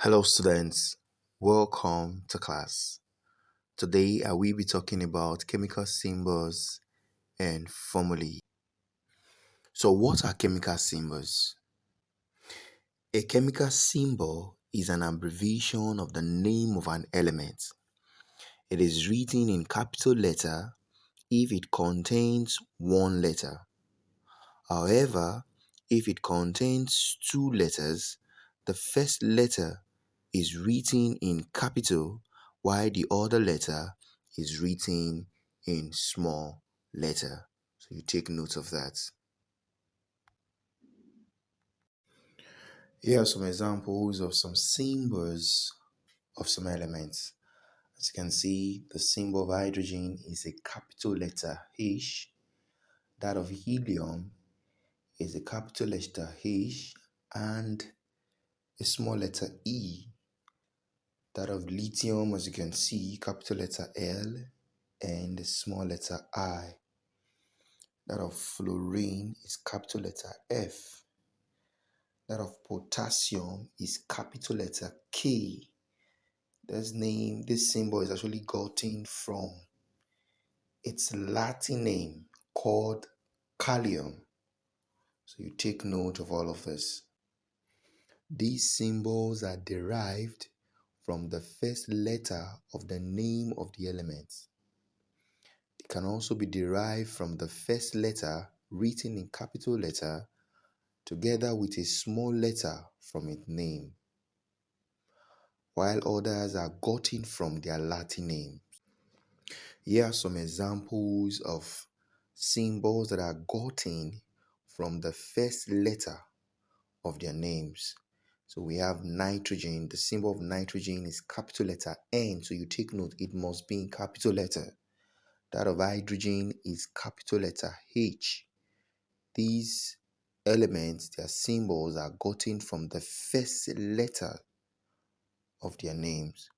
Hello, students. Welcome to class. Today, I will be talking about chemical symbols and formulae. So, what are chemical symbols? A chemical symbol is an abbreviation of the name of an element. It is written in capital letter if it contains one letter. However, if it contains two letters, the first letter is written in capital while the other letter is written in small letter. So you take note of that. Here are some examples of some symbols of some elements. As you can see, the symbol of hydrogen is a capital letter H. That of helium is a capital letter H and a small letter E. That of lithium, as you can see, capital letter L and a small letter I. That of fluorine is capital letter F. That of potassium is capital letter K. This symbol is actually gotten from its Latin name called kalium. So you take note of all of this. These symbols are derived from the first letter of the name of the element. It can also be derived from the first letter written in capital letter together with a small letter from its name, while others are gotten from their Latin name. Here are some examples of symbols that are gotten from the first letter of their names. So we have nitrogen. The symbol of nitrogen is capital letter N. So you take note, it must be in capital letter. That of hydrogen is capital letter H. These elements, their symbols are gotten from the first letter of their names.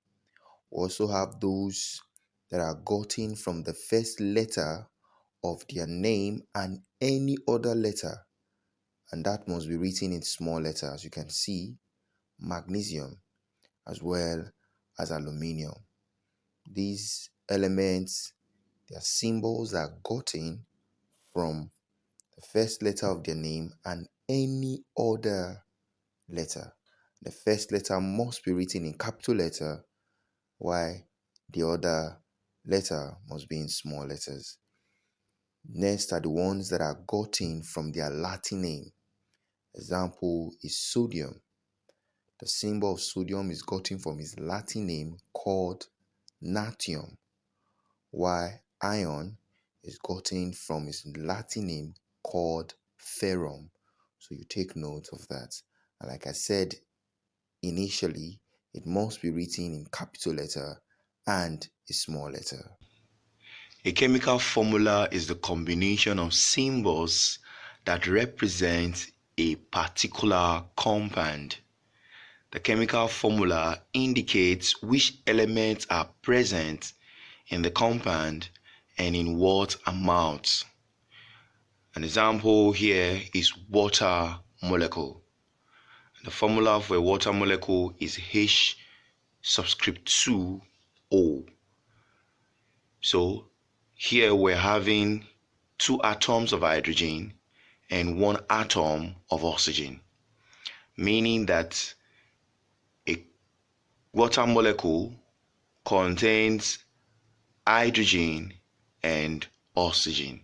We also have those that are gotten from the first letter of their name and any other letter, and that must be written in small letters. As you can see, magnesium as well as aluminium. These elements, their symbols are gotten from the first letter of their name and any other letter. The first letter must be written in capital letter, while the other letter must be in small letters. Next are the ones that are gotten from their Latin name. Example is sodium. The symbol of sodium is gotten from its Latin name called natrium, while iron is gotten from its Latin name called ferrum. So you take note of that. And like I said initially, it must be written in capital letter and a small letter. A chemical formula is the combination of symbols that represent a particular compound. The chemical formula indicates which elements are present in the compound and in what amounts. An example here is water molecule. The formula for a water molecule is H subscript 2O. So here we're having 2 atoms of hydrogen and 1 atom of oxygen, meaning that a water molecule contains hydrogen and oxygen.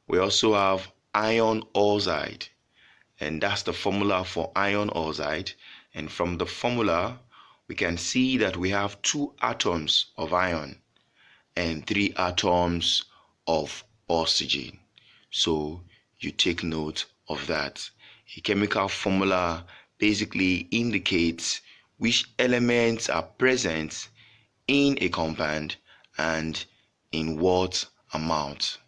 We also have iron oxide, and that's the formula for iron oxide. And from the formula, we can see that we have 2 atoms of iron and 3 atoms of oxygen. So you take note of that. A chemical formula basically indicates which elements are present in a compound and in what amount.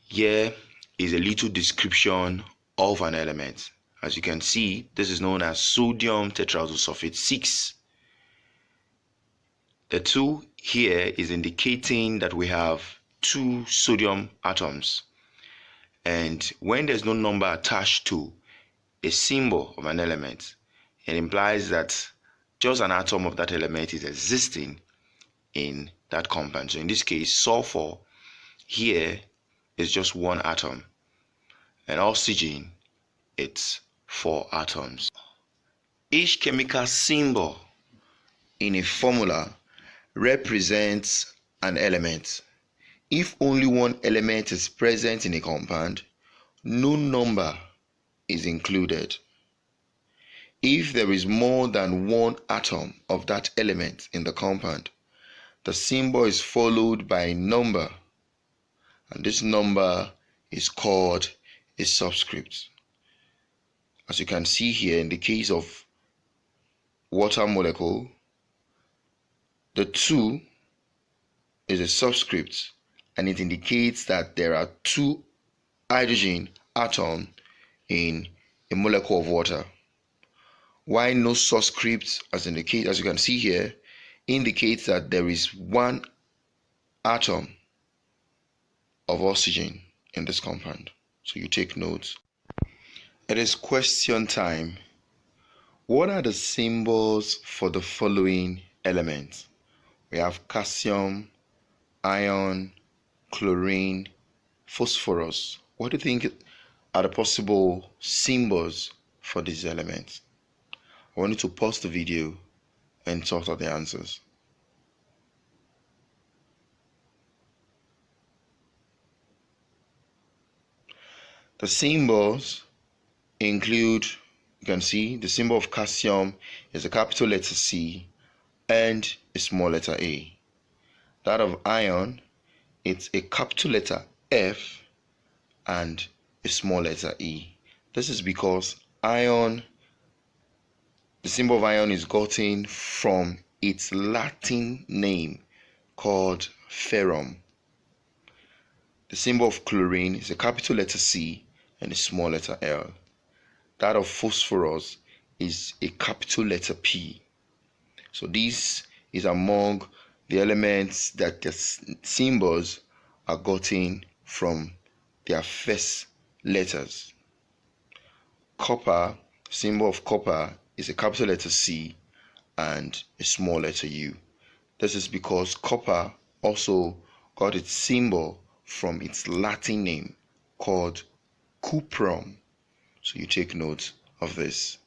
Here is a little description of an element. As you can see, this is known as sodium tetraoxosulfate 6. The 2 here is indicating that we have 2 sodium atoms. And when there's no number attached to a symbol of an element, It implies that just an atom of that element is existing in that compound. So in this case, sulfur here is just one atom, and oxygen, it's 4 atoms. Each chemical symbol in a formula represents an element. If only one element is present in a compound, no number is included. If there is more than one atom of that element in the compound, the symbol is followed by a number, and this number is called a subscript. As you can see here, in the case of water molecule, the 2 is a subscript, and it indicates that there are 2 hydrogen atoms in a molecule of water. While no subscript, as you can see here, indicates that there is 1 atom of oxygen in this compound. So you take notes. It is question time. What are the symbols for the following elements? We have calcium, iron, chlorine, phosphorus. What do you think are the possible symbols for these elements? I want you to pause the video and sort out the answers. The symbols include, you can see the symbol of calcium is a capital letter C and a small letter A. That of iron, it's a capital letter F and a small letter E. This is because iron, the symbol of iron is gotten from its Latin name called ferrum. The symbol of chlorine is a capital letter C and a small letter L. That of phosphorus is a capital letter P. So this is among the elements that the symbols are gotten from their first letters. Copper, symbol of copper is a capital letter C and a small letter U. This is because copper also got its symbol from its Latin name called cuprum. So you take note of this.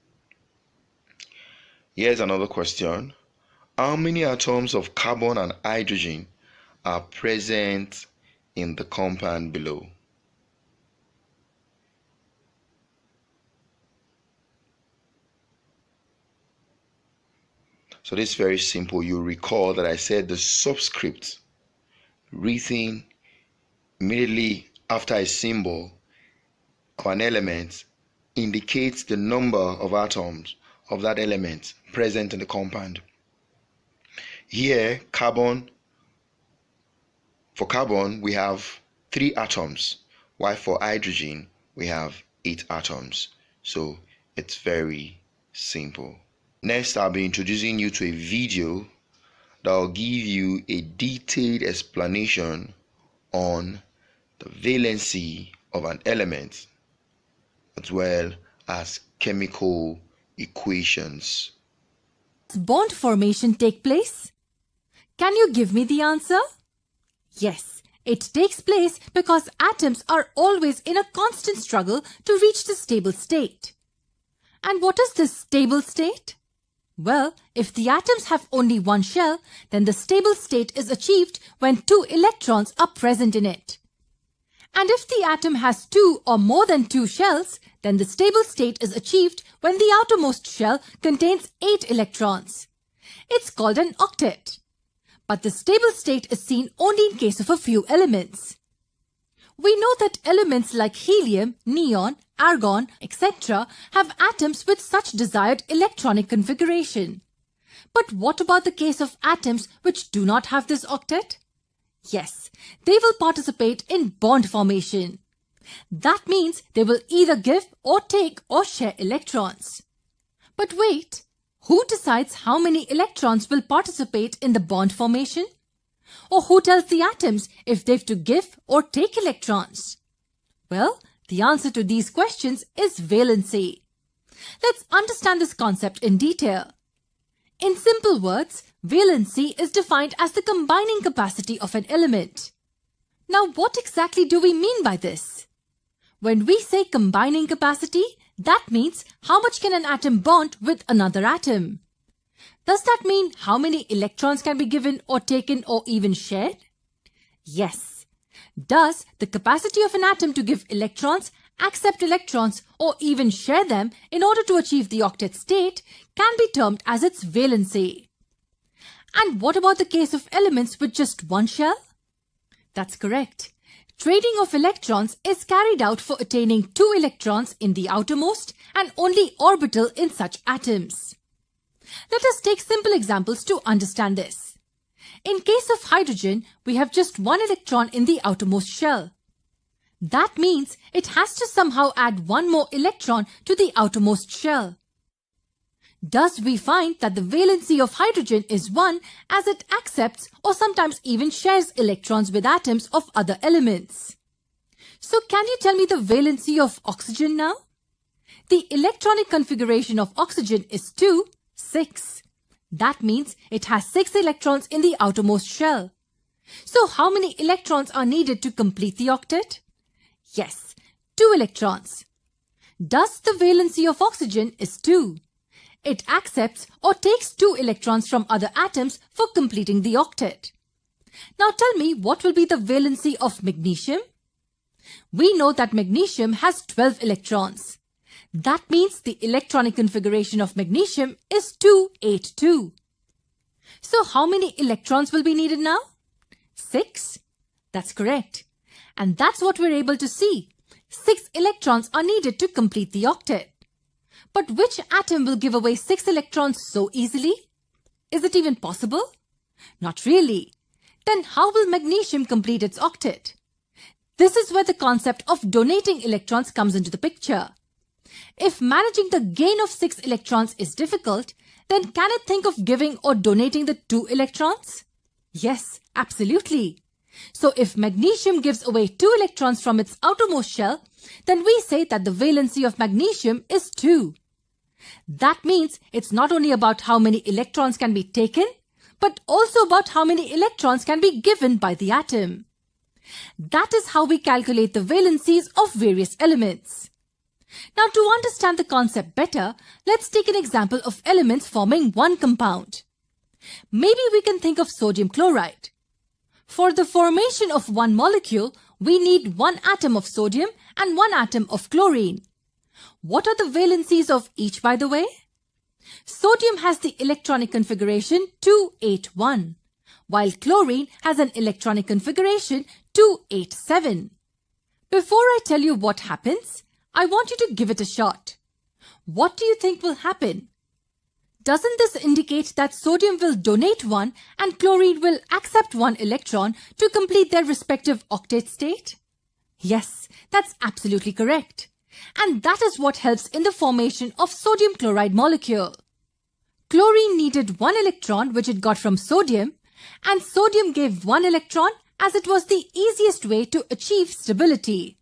Here's another question. How many atoms of carbon and hydrogen are present in the compound below? So this is very simple. You recall that I said the subscript written immediately after a symbol of an element indicates the number of atoms of that element present in the compound. Here, for carbon, we have 3 atoms, while for hydrogen, we have 8 atoms. So it's very simple. Next, I'll be introducing you to a video that will give you a detailed explanation on the valency of an element, as well as chemical equations. Does bond formation take place? Can you give me the answer? Yes, it takes place because atoms are always in a constant struggle to reach the stable state. And what is this stable state? Well, if the atoms have only one shell, then the stable state is achieved when 2 electrons are present in it. And if the atom has 2 or more than 2 shells, then the stable state is achieved when the outermost shell contains 8 electrons. It's called an octet. But the stable state is seen only in case of a few elements. We know that elements like helium, neon, argon, etc. have atoms with such desired electronic configuration. But what about the case of atoms which do not have this octet? Yes, they will participate in bond formation. That means they will either give or take or share electrons. But wait, who decides how many electrons will participate in the bond formation? Or who tells the atoms if they've to give or take electrons? Well, the answer to these questions is valency. Let's understand this concept in detail. In simple words, valency is defined as the combining capacity of an element. Now, what exactly do we mean by this? When we say combining capacity, that means how much can an atom bond with another atom. Does that mean how many electrons can be given or taken or even shared? Yes. Does the capacity of an atom to give electrons, accept electrons, or even share them in order to achieve the octet state can be termed as its valency. And what about the case of elements with just one shell? That's correct. Trading of electrons is carried out for attaining 2 electrons in the outermost and only orbital in such atoms. Let us take simple examples to understand this. In case of hydrogen, we have just 1 electron in the outermost shell. That means it has to somehow add 1 more electron to the outermost shell. Thus, we find that the valency of hydrogen is 1 as it accepts or sometimes even shares electrons with atoms of other elements. So, can you tell me the valency of oxygen now? The electronic configuration of oxygen is 2, 6. That means it has 6 electrons in the outermost shell. So, how many electrons are needed to complete the octet? Yes, 2 electrons. Thus, the valency of oxygen is 2. It accepts or takes 2 electrons from other atoms for completing the octet. Now tell me, what will be the valency of magnesium? We know that magnesium has 12 electrons. That means the electronic configuration of magnesium is 282. So how many electrons will be needed now? 6. That's correct. And that's what we're able to see. 6 electrons are needed to complete the octet. But which atom will give away 6 electrons so easily? Is it even possible? Not really. Then how will magnesium complete its octet? This is where the concept of donating electrons comes into the picture. If managing the gain of 6 electrons is difficult, then can it think of giving or donating the 2 electrons? Yes, absolutely. So if magnesium gives away 2 electrons from its outermost shell, then we say that the valency of magnesium is 2. That means it's not only about how many electrons can be taken, but also about how many electrons can be given by the atom. That is how we calculate the valencies of various elements. Now, to understand the concept better, let's take an example of elements forming one compound. Maybe we can think of sodium chloride. For the formation of one molecule, we need 1 atom of sodium and 1 atom of chlorine. What are the valencies of each, by the way? Sodium has the electronic configuration 281, while chlorine has an electronic configuration 287. Before I tell you what happens, I want you to give it a shot. What do you think will happen? Doesn't this indicate that sodium will donate 1 and chlorine will accept 1 electron to complete their respective octet state? Yes, that's absolutely correct. And that is what helps in the formation of sodium chloride molecule. Chlorine needed 1 electron which it got from sodium, and sodium gave 1 electron as it was the easiest way to achieve stability.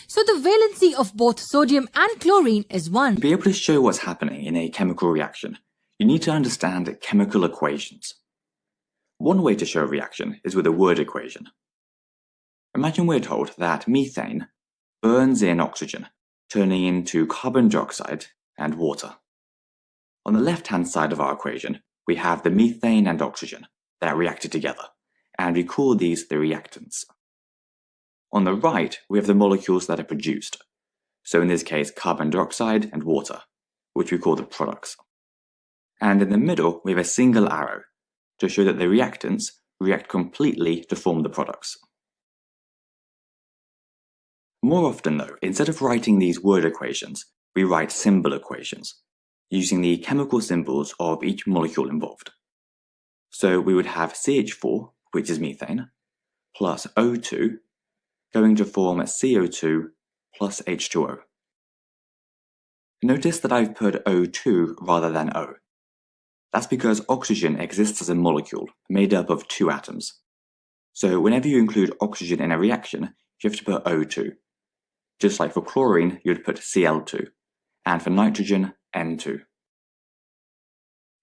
So the valency of both sodium and chlorine is 1. To be able to show what's happening in a chemical reaction, you need to understand chemical equations. One way to show a reaction is with a word equation. Imagine we're told that methane burns in oxygen, turning into carbon dioxide and water. On the left-hand side of our equation, we have the methane and oxygen that reacted together, and we call these the reactants. On the right, we have the molecules that are produced, so in this case carbon dioxide and water, which we call the products. And in the middle, we have a single arrow to show that the reactants react completely to form the products. More often though, instead of writing these word equations, we write symbol equations, using the chemical symbols of each molecule involved. So we would have CH4, which is methane, plus O2, going to form CO2 plus H2O. Notice that I've put O2 rather than O. That's because oxygen exists as a molecule made up of 2 atoms. So whenever you include oxygen in a reaction, you have to put O2. Just like for chlorine, you'd put Cl2. and for nitrogen, N2.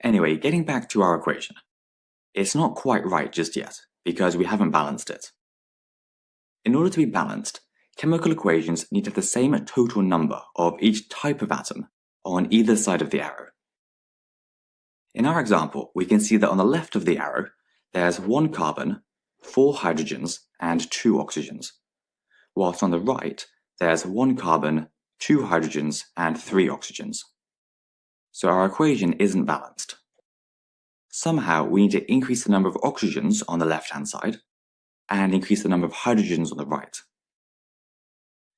Anyway, getting back to our equation. It's not quite right just yet, because we haven't balanced it. In order to be balanced, chemical equations need to have the same total number of each type of atom on either side of the arrow. In our example, we can see that on the left of the arrow, there's 1 carbon, 4 hydrogens, and 2 oxygens, whilst on the right, there's 1 carbon, 2 hydrogens, and 3 oxygens. So our equation isn't balanced. Somehow we need to increase the number of oxygens on the left-hand side and increase the number of hydrogens on the right.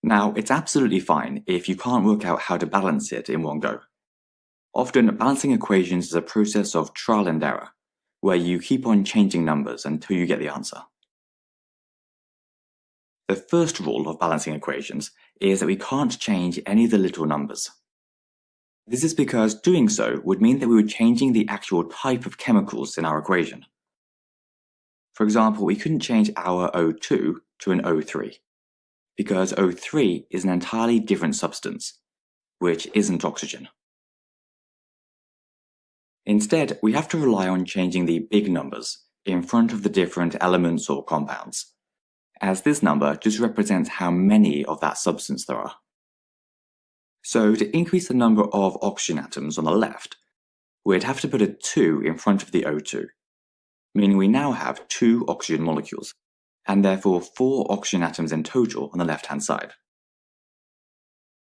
Now, it's absolutely fine if you can't work out how to balance it in one go. Often, balancing equations is a process of trial and error, where you keep on changing numbers until you get the answer. The first rule of balancing equations is that we can't change any of the little numbers. This is because doing so would mean that we were changing the actual type of chemicals in our equation. For example, we couldn't change our O2 to an O3, because O3 is an entirely different substance, which isn't oxygen. Instead, we have to rely on changing the big numbers in front of the different elements or compounds, as this number just represents how many of that substance there are. So to increase the number of oxygen atoms on the left, we'd have to put a 2 in front of the O2, meaning we now have 2 oxygen molecules, and therefore 4 oxygen atoms in total on the left-hand side.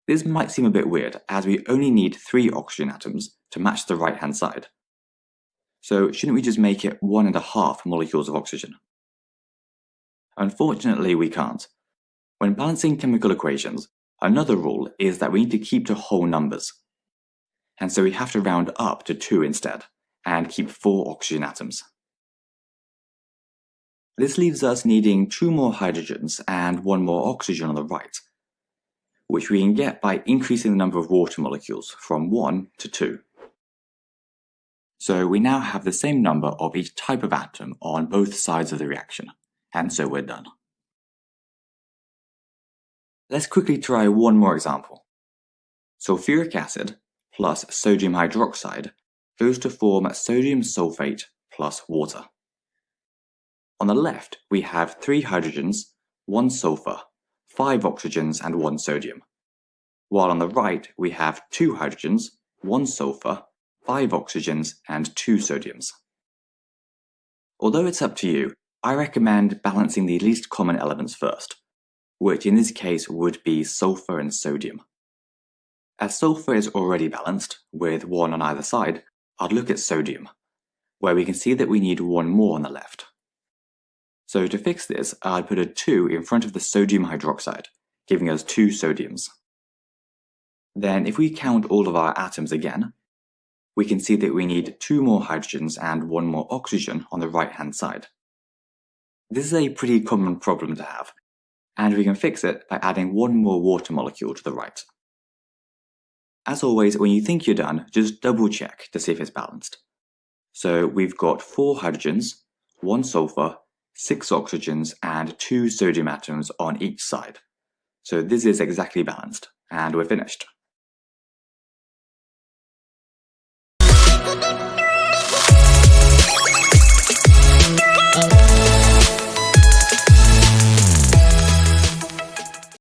This might seem a bit weird, as we only need 3 oxygen atoms to match the right-hand side. So shouldn't we just make it 1.5 molecules of oxygen? Unfortunately, we can't. When balancing chemical equations, another rule is that we need to keep to whole numbers. And so we have to round up to 2 instead, and keep 4 oxygen atoms. This leaves us needing 2 more hydrogens and 1 more oxygen on the right, which we can get by increasing the number of water molecules from 1 to 2. So we now have the same number of each type of atom on both sides of the reaction, and so we're done. Let's quickly try one more example. Sulfuric acid plus sodium hydroxide goes to form sodium sulfate plus water. On the left, we have 3 hydrogens, 1 sulfur, 5 oxygens, and 1 sodium, while on the right, we have 2 hydrogens, 1 sulfur, 5 oxygens, and 2 sodiums. Although it's up to you, I recommend balancing the least common elements first, which in this case would be sulfur and sodium. As sulfur is already balanced, with 1 on either side, I'd look at sodium, where we can see that we need 1 more on the left. So to fix this, I'd put a 2 in front of the sodium hydroxide, giving us 2 sodiums. Then if we count all of our atoms again, we can see that we need 2 more hydrogens and 1 more oxygen on the right-hand side. This is a pretty common problem to have, and we can fix it by adding 1 more water molecule to the right. As always, when you think you're done, just double check to see if it's balanced. So we've got 4 hydrogens, 1 sulfur, 6 oxygens, and 2 sodium atoms on each side. So this is exactly balanced, and we're finished.